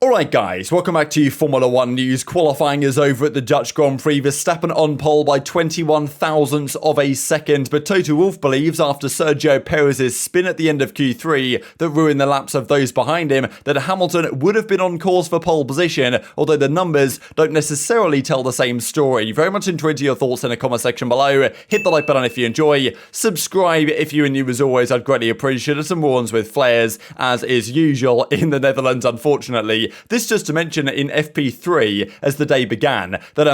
Alright guys, welcome back to Formula 1 news. Qualifying is over at the Dutch Grand Prix. Verstappen on pole by 21 thousandths of a second, but Toto Wolff believes after Sergio Perez's spin at the end of Q3 that ruined the laps of those behind him, that Hamilton would have been on course for pole position, although the numbers don't necessarily tell the same story. Very much enjoyed your thoughts in the comment section below. Hit the like button if you enjoy. Subscribe if you're new as always, I'd greatly appreciate it. Some more ones with flares, as is usual in the Netherlands, unfortunately. This just to mention in FP3 as the day began that,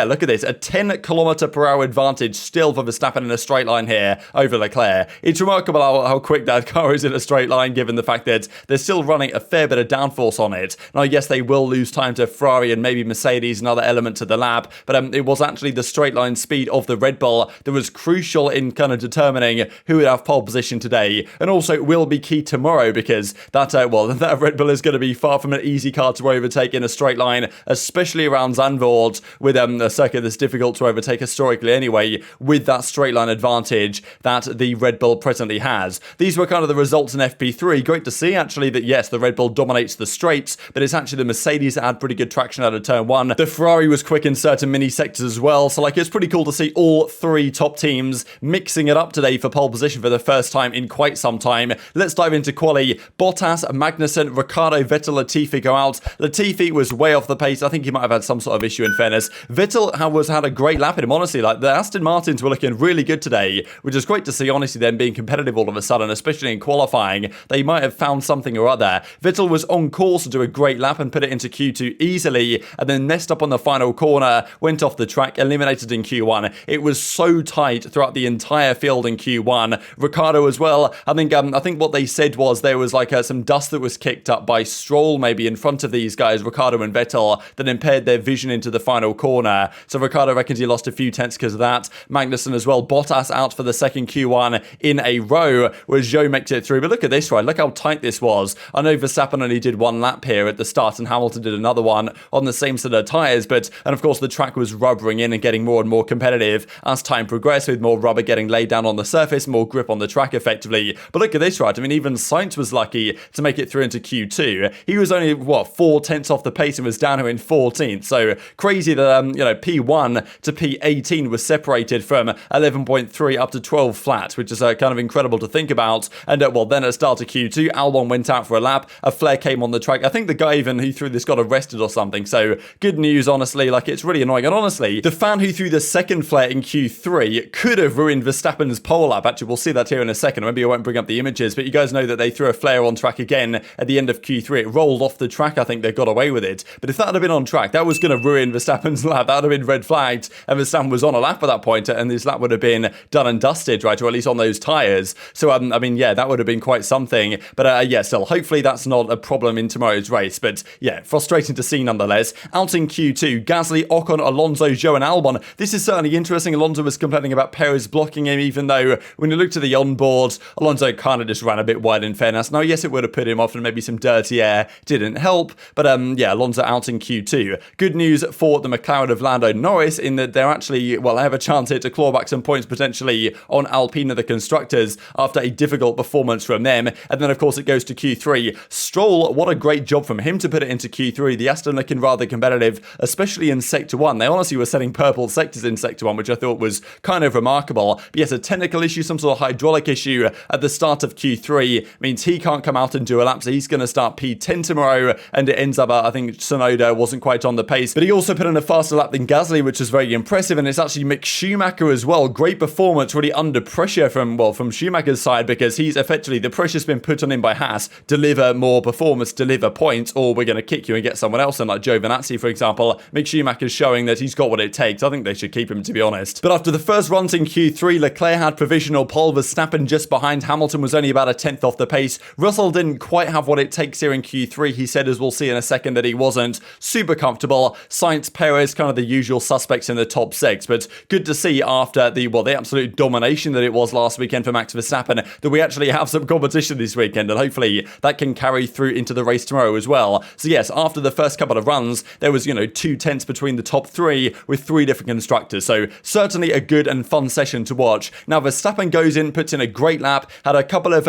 look at this, a 10 km/h advantage still for Verstappen in a straight line here over Leclerc. It's remarkable how quick that car is in a straight line given the fact that they're still running a fair bit of downforce on it. Now, yes, they will lose time to Ferrari and maybe Mercedes and other elements of the lap, but it was actually the straight line speed of the Red Bull that was crucial in kind of determining who would have pole position today, and also it will be key tomorrow because that Red Bull is going to be far from an easy car to overtake in a straight line, especially around Zandvoort, with a circuit that's difficult to overtake historically anyway, with that straight line advantage that the Red Bull presently has. These were kind of the results in FP3. Great to see actually that yes, the Red Bull dominates the straights, but it's actually the Mercedes that had pretty good traction out of turn one. The Ferrari was quick in certain mini sectors as well, so it's pretty cool to see all three top teams mixing it up today for pole position for the first time in quite some time. Let's dive into quali. Bottas, Magnussen, Riccardo, Vettel, Latifi go out. Latifi was way off the pace. I think he might have had some sort of issue in fairness. Vettel had a great lap in him, honestly. The Aston Martins were looking really good today, which is great to see, honestly, them being competitive all of a sudden, especially in qualifying. They might have found something or other. Vettel was on course to do a great lap and put it into Q2 easily, and then messed up on the final corner, went off the track, eliminated in Q1. It was so tight throughout the entire field in Q1. Riccardo as well. I think what they said was there was some dust that was kicked up by Stroll maybe in front of these guys, Riccardo and Vettel, that impaired their vision into the final corner. So Riccardo reckons he lost a few tenths because of that. Magnussen as well. Bottas out for the second Q1 in a row, whereas Zhou makes it through. But look at this, right? Look how tight this was. I know Verstappen only did one lap here at the start and Hamilton did another one on the same set of tyres, and of course the track was rubbering in and getting more and more competitive as time progressed, with more rubber getting laid down on the surface, more grip on the track effectively. But look at this, right? even Sainz was lucky to make it through into Q2. He was only, 4 tenths off the pace and was down here in 14th. So crazy that, P1 to P18 was separated from 11.3 up to 12 flat, which is kind of incredible to think about. And then at start of Q2, Albon went out for a lap. A flare came on the track. I think the guy even who threw this got arrested or something. So good news, honestly. It's really annoying. And honestly, the fan who threw the second flare in Q3 could have ruined Verstappen's pole lap. Actually, we'll see that here in a second. Maybe I won't bring up the images, but you guys know that they threw a flare on track again at the end of Q3. It rolled off the track. I think they got away with it. But if that had been on track, that was going to ruin Verstappen's lap. That would have been red flagged, and Verstappen was on a lap at that point, and this lap would have been done and dusted, right? Or at least on those tyres. So, that would have been quite something. But, still, hopefully that's not a problem in tomorrow's race. But, frustrating to see nonetheless. Out in Q2, Gasly, Ocon, Alonso, Zhou, and Albon. This is certainly interesting. Alonso was complaining about Perez blocking him, even though when you looked at the onboard, Alonso kind of just ran a bit wide in fairness. Now, yes, it would have put him off and maybe some dirty air didn't help. But, Alonso out in Q2. Good news for the McLaren of Lando Norris in that they're actually, they have a chance here to claw back some points potentially on Alpine of the constructors after a difficult performance from them. And then, of course, it goes to Q3. Stroll, what a great job from him to put it into Q3. The Aston looking rather competitive, especially in Sector 1. They honestly were setting purple sectors in Sector 1, which I thought was kind of remarkable. But yes, a technical issue, some sort of hydraulic issue at the start of Q3 means he can't come out and do a lap, so he's going to start P10 tomorrow, and it ends up, I think Tsunoda wasn't quite on the pace, but he also put in a faster lap than Gasly, which is very impressive, and it's actually Mick Schumacher as well. Great performance, really under pressure from Schumacher's side, because he's effectively, the pressure's been put on him by Haas, deliver more performance, deliver points, or we're going to kick you and get someone else in, like Giovinazzi, for example. Mick Schumacher's showing that he's got what it takes. I think they should keep him, to be honest. But after the first runs in Q3, Leclerc had provisional pole, Verstappen just behind, Hamilton was only about a tenth off the pace. Russell didn't quite have what it takes here in Q3. He said, as we'll see in a second, that he wasn't super comfortable. Sainz, Perez, kind of the usual suspects in the top six, but good to see after the absolute domination that it was last weekend for Max Verstappen, that we actually have some competition this weekend, and hopefully that can carry through into the race tomorrow as well. So yes, after the first couple of runs, there was, 2 tenths between the top three with 3 different constructors. So certainly a good and fun session to watch. Now Verstappen goes in, puts in a great lap, had a couple of,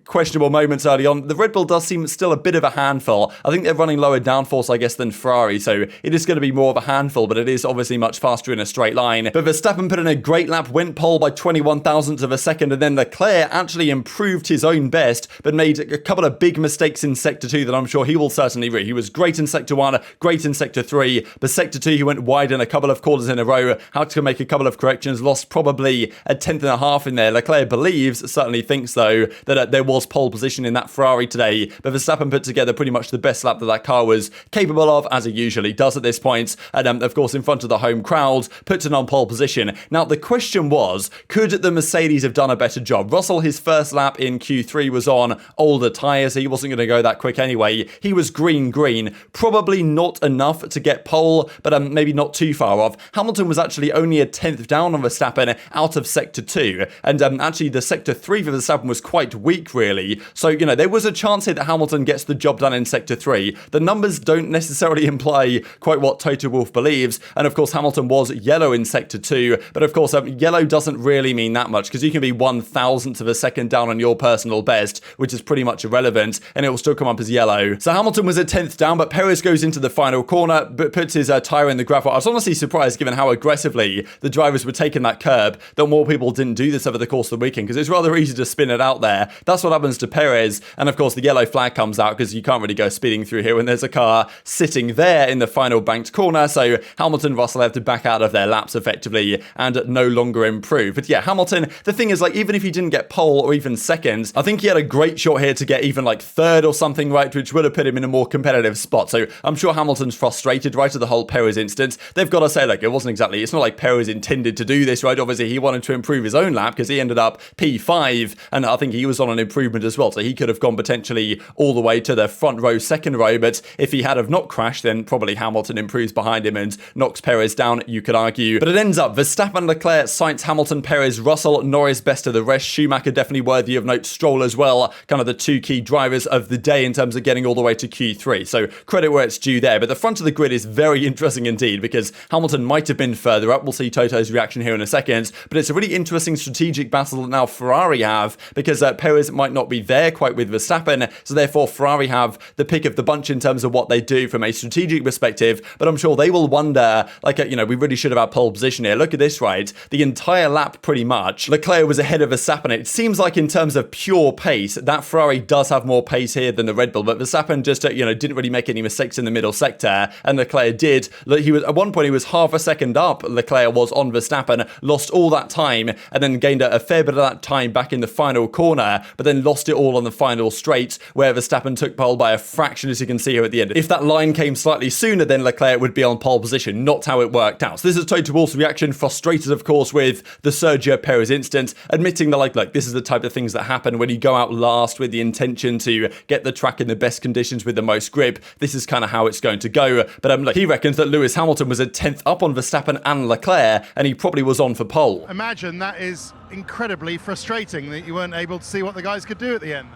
questionable moments early on. The Red Bull does seem still a bit of a handful. well. I think they're running lower downforce, I guess, than Ferrari, so it is going to be more of a handful, but it is obviously much faster in a straight line. But Verstappen put in a great lap, went pole by 21 thousandths of a second, and then Leclerc actually improved his own best, but made a couple of big mistakes in Sector 2 that I'm sure he will certainly read. He was great in Sector 1, great in Sector 3, but Sector 2 he went wide in a couple of quarters in a row, had to make a couple of corrections, lost probably a tenth and a half in there. Leclerc believes, certainly thinks though, that there was pole position in that Ferrari today, but Verstappen put together pretty much the best lap that car was capable of, as it usually does at this point, and of course in front of the home crowd, puts it on pole position. Now the question was, could the Mercedes have done a better job? Russell, his first lap in Q3 was on older tyres, so he wasn't going to go that quick anyway. He was green, probably not enough to get pole, but maybe not too far off. Hamilton was actually only a tenth down on Verstappen out of Sector 2, and actually the Sector 3 for Verstappen was quite weak really, so you know there was a chance here that Hamilton gets the job done in Sector 3. The numbers don't necessarily imply quite what Toto Wolff believes, and of course Hamilton was yellow in Sector 2, but of course yellow doesn't really mean that much, because you can be 1,000th of a second down on your personal best, which is pretty much irrelevant, and it will still come up as yellow. So Hamilton was a 10th down, but Perez goes into the final corner, but puts his tyre in the gravel. I was honestly surprised, given how aggressively the drivers were taking that curb, that more people didn't do this over the course of the weekend, because it's rather easy to spin it out there. That's what happens to Perez, and of course the yellow flag comes out, because you can't really go speeding through here when there's a car sitting there in the final banked corner, so Hamilton and Russell have to back out of their laps effectively and no longer improve. But yeah, Hamilton, the thing is, like, even if he didn't get pole or even second, I think he had a great shot here to get even like third or something, right, which would have put him in a more competitive spot. So I'm sure Hamilton's frustrated, right, at the whole Perez instance. They've got to say, like, it's not like Perez intended to do this, right? Obviously he wanted to improve his own lap, because he ended up P5, and I think he was on an improvement as well, so he could have gone potentially all the way to the front row, second row, but if he had have not crashed, then probably Hamilton improves behind him and knocks Perez down, you could argue. But it ends up Verstappen, Leclerc, Sainz, Hamilton, Perez, Russell, Norris, best of the rest. Schumacher definitely worthy of note, Stroll as well, kind of the two key drivers of the day in terms of getting all the way to Q3, so credit where it's due there. But the front of the grid is very interesting indeed, because Hamilton might have been further up. We'll see Toto's reaction here in a second, but it's a really interesting strategic battle that now Ferrari have, because Perez might not be there quite with Verstappen, so therefore Ferrari have the pick of the bunch in terms of what they do from a strategic perspective. But I'm sure they will wonder, like, we really should have had pole position here. Look at this, right? The entire lap pretty much, Leclerc was ahead of Verstappen. It seems like in terms of pure pace, that Ferrari does have more pace here than the Red Bull, but Verstappen just, didn't really make any mistakes in the middle sector, and Leclerc did. He was, at one point, he was half a second up, Leclerc was on Verstappen, lost all that time, and then gained a fair bit of that time back in the final corner, but then lost it all on the final straight, where Verstappen took pole by a fraction, as you can see here at the end. If that line came slightly sooner, then Leclerc would be on pole position, not how it worked out. So this is Toto Wolff's reaction, frustrated, of course, with the Sergio Perez instance, admitting that, like, this is the type of things that happen when you go out last with the intention to get the track in the best conditions with the most grip. This is kind of how it's going to go. But he reckons that Lewis Hamilton was a 10th up on Verstappen and Leclerc, and he probably was on for pole. Imagine that is incredibly frustrating that you weren't able to see what the guys could do at the end.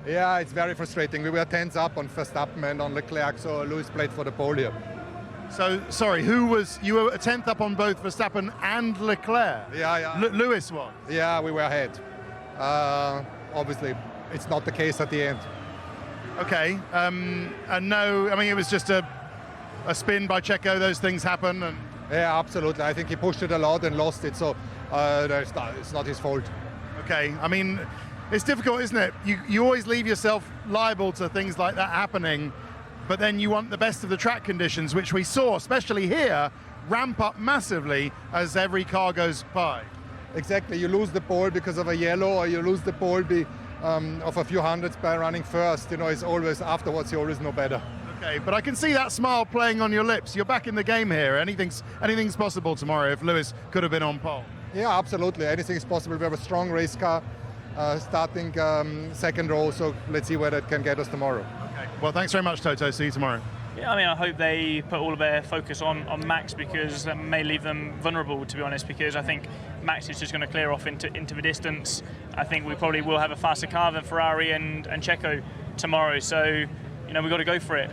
Yeah, it's very frustrating. We were 10th up on Verstappen and on Leclerc, so Lewis played for the pole here. So, sorry, you were a 10th up on both Verstappen and Leclerc? Yeah. Lewis was? Yeah, we were ahead. Obviously, it's not the case at the end. Okay, and no, it was just a spin by Checo, those things happen. And yeah, absolutely. I think he pushed it a lot and lost it, so it's not his fault. Okay, it's difficult, isn't it? You always leave yourself liable to things like that happening, but then you want the best of the track conditions, which we saw, especially here, ramp up massively as every car goes by. Exactly, you lose the pole because of a yellow, or you lose the pole of a few hundreds by running first. It's always afterwards, you always know better. Okay, but I can see that smile playing on your lips. You're back in the game here. Anything's possible tomorrow if Lewis could have been on pole. Yeah, absolutely. Anything is possible. We have a strong race car starting second row, so let's see where that can get us tomorrow. Okay, well, thanks very much, Toto. See you tomorrow. Yeah, I hope they put all of their focus on Max, because that may leave them vulnerable, to be honest, because I think Max is just going to clear off into the distance. I think we probably will have a faster car than Ferrari and Checo tomorrow, so you know, we've got to go for it.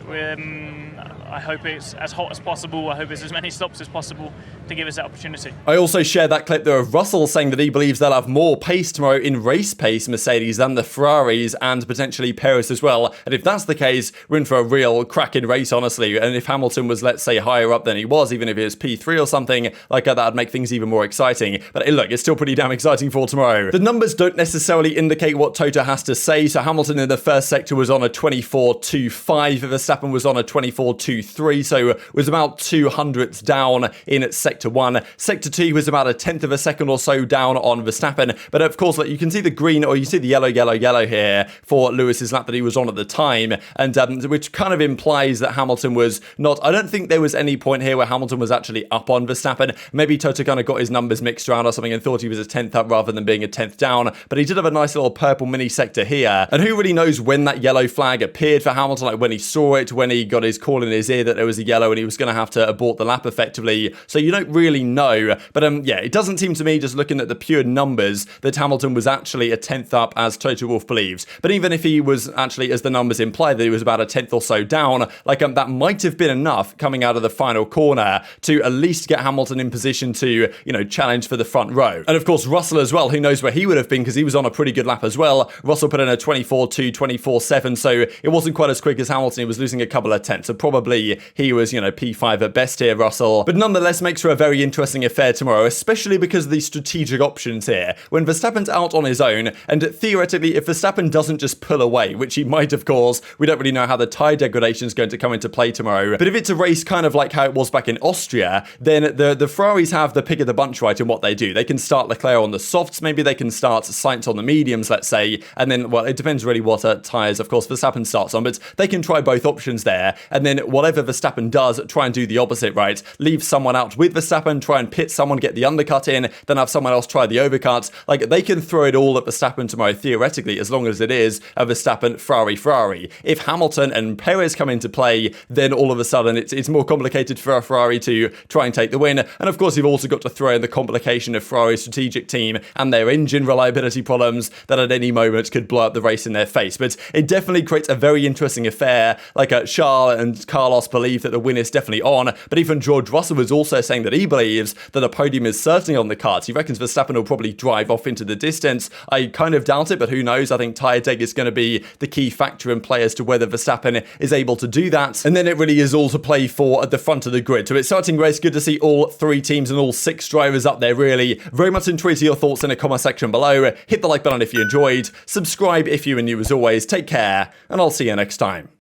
I hope it's as hot as possible. I hope it's as many stops as possible to give us that opportunity. I also shared that clip there of Russell saying that he believes they'll have more pace tomorrow in race pace, Mercedes, than the Ferraris and potentially Perez as well. And if that's the case, we're in for a real cracking race, honestly. And if Hamilton was, let's say, higher up than he was, even if it was P3 or something like that, would make things even more exciting. But look, it's still pretty damn exciting for tomorrow. The numbers don't necessarily indicate what Toto has to say. So Hamilton in the first sector was on a 24.25. Verstappen was on a 24.23. So was about 200ths down in sector 1. Sector 2 was about a tenth of a second or so down on Verstappen. But of course, like, you can see the green, or you see the yellow here for Lewis's lap that he was on at the time, and which kind of implies that Hamilton was not. I don't think there was any point here where Hamilton was actually up on Verstappen. Maybe Toto kind of got his numbers mixed around or something and thought he was a tenth up rather than being a tenth down. But he did have a nice little purple mini sector here. And who really knows when that yellow flag appeared for Hamilton, like when he saw it, when he got his call in his ear that there was a yellow and he was going to have to abort the lap effectively. So you don't really know. But yeah, it doesn't seem to me, just looking at the pure numbers, that Hamilton was actually a tenth up as Toto Wolff believes. But even if he was actually, as the numbers imply, that he was about a tenth or so down, like that might have been enough coming out of the final corner to at least get Hamilton in position to, you know, challenge for the front row. And of course, Russell as well, who knows where he would have been because he was on a pretty good lap as well. Russell put in a 24.2, 24.7, so it wasn't quite as quick as Hamilton. He was losing a couple of tenths, so probably he was, you know, P5 at best here, Russell. But nonetheless, makes for a very interesting affair tomorrow, especially because of the strategic options here. When Verstappen's out on his own, and theoretically, if Verstappen doesn't just pull away, which he might, of course, we don't really know how the tyre degradation is going to come into play tomorrow. But if it's a race kind of like how it was back in Austria, then the Ferraris have the pick of the bunch, right, in what they do. They can start Leclerc on the softs, maybe they can start Sainz on the mediums, let's say, and then, well, it depends really what tyres, of course, Verstappen starts on, but they can try both options there, and then whatever Verstappen does, try and do the opposite, right? Leave someone out with Verstappen, try and pit someone, get the undercut in, then have someone else try the overcut. Like, they can throw it all at Verstappen tomorrow, theoretically, as long as it is a Verstappen, Ferrari. If Hamilton and Perez come into play, then all of a sudden it's more complicated for a Ferrari to try and take the win. And of course, you've also got to throw in the complication of Ferrari's strategic team and their engine reliability problems that at any moment could blow up the race in their face. But it definitely creates a very interesting affair. Like Charles and Carlos believe that the win is definitely on, but even George Russell was also saying that he believes that a podium is certainly on the cards. He reckons Verstappen will probably drive off into the distance. I kind of doubt it, but who knows? I think tyre deg is going to be the key factor in play as to whether Verstappen is able to do that. And then it really is all to play for at the front of the grid. So exciting race. Good to see all three teams and all six drivers up there, really. Very much intrigued to your thoughts in the comment section below. Hit the like button if you enjoyed. Subscribe if you are new as always. Take care, and I'll see you next time.